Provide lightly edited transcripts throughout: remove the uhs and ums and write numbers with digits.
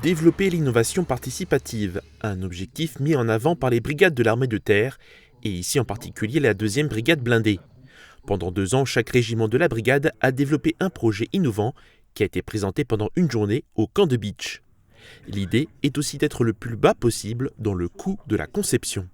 Développer l'innovation participative, un objectif mis en avant par les brigades de l'armée de terre, et ici en particulier la 2e brigade blindée. Pendant 2 ans, chaque régiment de la brigade a développé un projet innovant qui a été présenté pendant une journée au camp de Beach. L'idée est aussi d'être le plus bas possible dans le coût de la conception.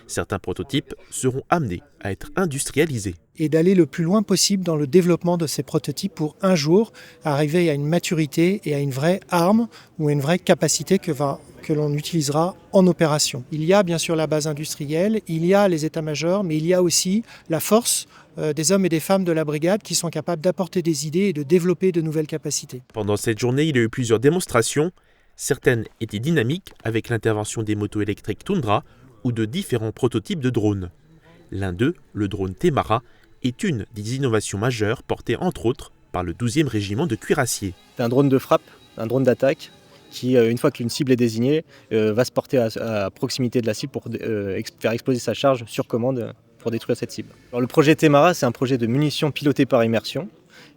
Certains prototypes seront amenés à être industrialisés. Et d'aller le plus loin possible dans le développement de ces prototypes pour un jour arriver à une maturité et à une vraie arme ou à une vraie capacité que l'on utilisera en opération. Il y a bien sûr la base industrielle, il y a les états-majors, mais il y a aussi la force des hommes et des femmes de la brigade qui sont capables d'apporter des idées et de développer de nouvelles capacités. Pendant cette journée, il y a eu plusieurs démonstrations. Certaines étaient dynamiques avec l'intervention des motos électriques Tundra ou de différents prototypes de drones. L'un d'eux, le drone Temara, est une des innovations majeures portées entre autres par le 12e régiment de cuirassiers. C'est un drone de frappe, un drone d'attaque qui, une fois qu'une cible est désignée, va se porter à proximité de la cible pour faire exploser sa charge sur commande pour détruire cette cible. Alors, le projet Temara, c'est un projet de munitions pilotées par immersion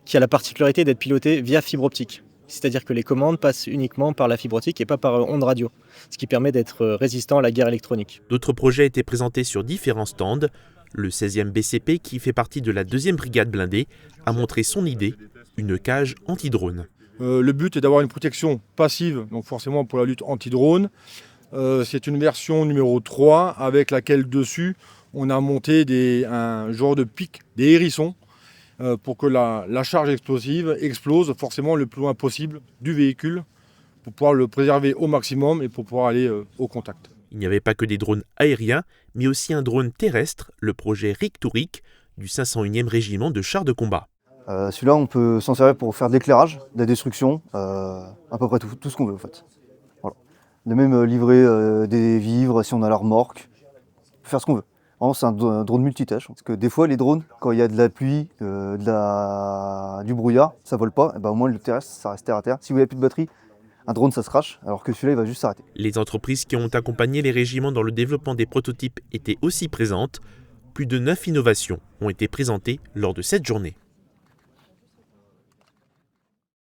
qui a la particularité d'être piloté via fibre optique. C'est-à-dire que les commandes passent uniquement par la fibre optique et pas par onde radio, ce qui permet d'être résistant à la guerre électronique. D'autres projets étaient présentés sur différents stands. Le 16e BCP, qui fait partie de la 2e brigade blindée, a montré son idée, une cage anti-drone. Le but est d'avoir une protection passive, donc forcément pour la lutte anti-drone. C'est une version numéro 3 avec laquelle dessus on a monté un genre de pic, des hérissons, pour que la charge explosive explose forcément le plus loin possible du véhicule pour pouvoir le préserver au maximum et pour pouvoir aller au contact. Il n'y avait pas que des drones aériens, mais aussi un drone terrestre, le projet Ric-to-Ric du 501e régiment de chars de combat. Celui-là, on peut s'en servir pour faire de l'éclairage, de la destruction, à peu près tout ce qu'on veut en fait. Voilà. De même livrer des vivres si on a la remorque, on peut faire ce qu'on veut. Vraiment, c'est un drone multitâche. Parce que des fois, les drones, quand il y a de la pluie, du brouillard, ça vole pas. Et ben, au moins, le terrestre, ça reste terre à terre. Si vous n'avez plus de batterie, un drone, ça se crache, alors que celui-là, il va juste s'arrêter. Les entreprises qui ont accompagné les régiments dans le développement des prototypes étaient aussi présentes. Plus de 9 innovations ont été présentées lors de cette journée.